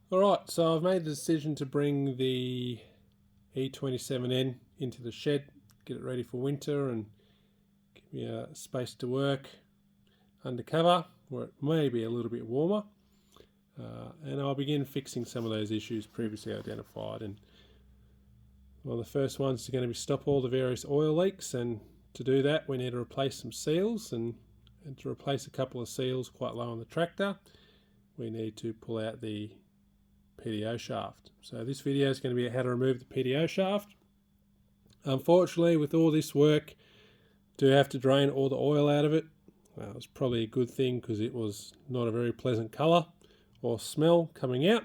Alright, so I've made the decision to bring the E27N into the shed, get it ready for winter and give me a space to work under cover where it may be a little bit warmer. And I'll begin fixing some of those issues previously identified. And well, the first one's going to be stop all the various oil leaks, and to do that we need to replace some seals, and to replace a couple of seals quite low on the tractor we need to pull out the PTO shaft. So this video is going to be how to remove the PTO shaft. Unfortunately, with all this work, do have to drain all the oil out of it. Well, it's probably a good thing because it was not a very pleasant colour or smell coming out.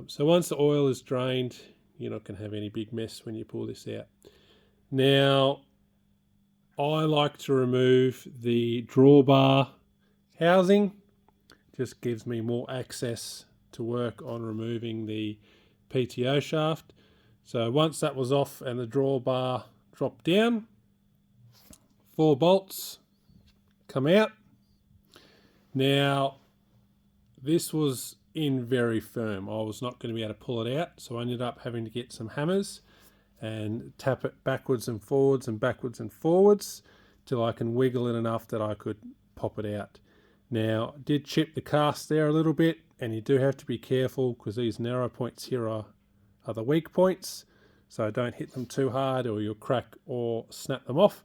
So once the oil is drained, you're not going to have any big mess when you pull this out. Now, I like to remove the drawbar housing. Just gives me more access to work on removing the PTO shaft. So once that was off and the drawbar dropped down, 4 bolts come out. Now this was in very firm. I was not going to be able to pull it out, so I ended up having to get some hammers and tap it backwards and forwards and backwards and forwards till I can wiggle it enough that I could pop it out. Now, I did chip the cast there a little bit, and you do have to be careful because these narrow points here are the weak points, so don't hit them too hard or you'll crack or snap them off,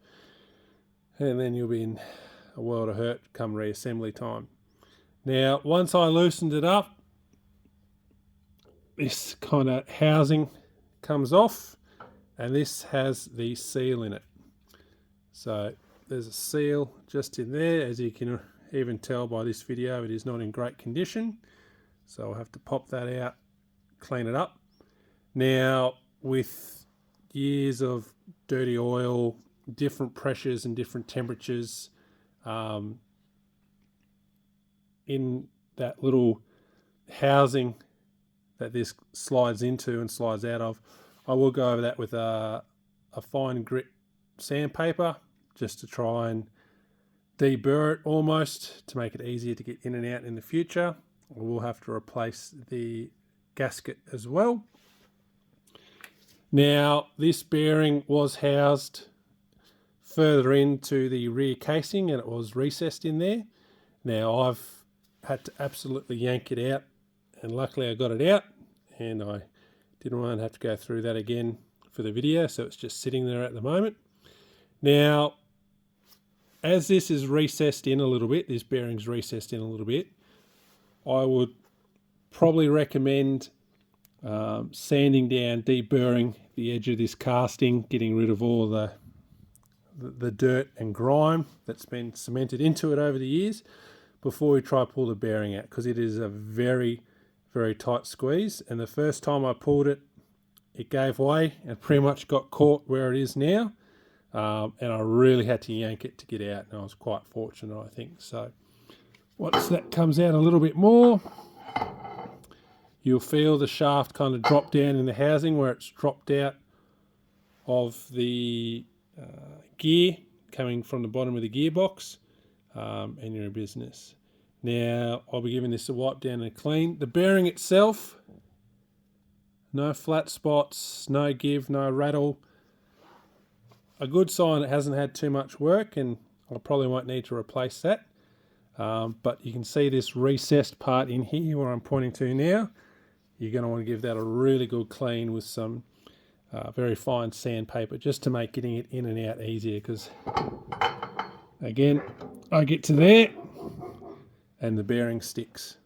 and then you'll be in a world of hurt come reassembly time. Now, once I loosened it up, this kind of housing comes off, and this has the seal in it. So there's a seal just in there. As you can even tell by this video, it is not in great condition, so I'll have to pop that out, clean it up. Now, with years of dirty oil, different pressures and different temperatures in that little housing that this slides into and slides out of, I will go over that with a fine grit sandpaper just to try and deburr it almost to make it easier to get in and out in the future. I will have to replace the gasket as well. Now, this bearing was housed further into the rear casing and it was recessed in there. Now, I've had to absolutely yank it out, and luckily I got it out, and I didn't want to have to go through that again for the video, so it's just sitting there at the moment. Now, as this is recessed in a little bit, this bearing's recessed in a little bit, I would probably recommend sanding down, deburring the edge of this casting, getting rid of all the dirt and grime that's been cemented into it over the years before we try to pull the bearing out, because it is a very, very tight squeeze. And the first time I pulled it, it gave way and pretty much got caught where it is now. And I really had to yank it to get out, and I was quite fortunate, I think. So once that comes out a little bit more, you'll feel the shaft kind of drop down in the housing where it's dropped out of the gear coming from the bottom of the gearbox, and you're in business. Now, I'll be giving this a wipe down and a clean. The bearing itself, no flat spots, no give, no rattle. A good sign it hasn't had too much work, and I probably won't need to replace that. But you can see this recessed part in here where I'm pointing to now. You're going to want to give that a really good clean with some very fine sandpaper, just to make getting it in and out easier, because again, I get to there and the bearing sticks.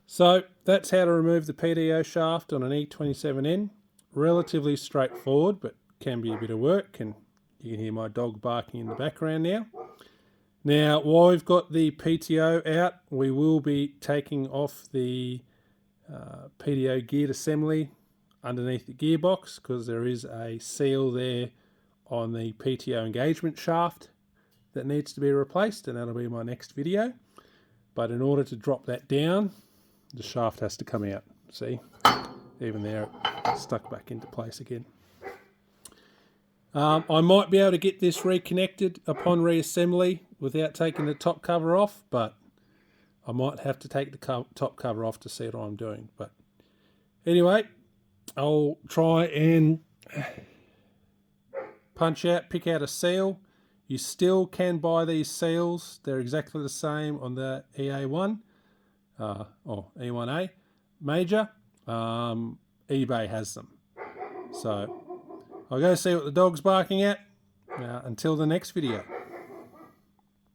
So that's how to remove the PTO shaft on an E27N. Relatively straightforward, but can be a bit of work, and you can hear my dog barking in the background now. Now, while we've got the PTO out, we will be taking off the PTO geared assembly underneath the gearbox, because there is a seal there on the PTO engagement shaft that needs to be replaced, and that'll be my next video. But in order to drop that down, the shaft has to come out. See, even there, it's stuck back into place again. I might be able to get this reconnected upon reassembly without taking the top cover off, but I might have to take the top cover off to see what I'm doing. But anyway, I'll try and pick out a seal. You still can buy these seals. They're exactly the same on the EA1 or E1A major. eBay has them. So I'll go see what the dog's barking at. Until the next video.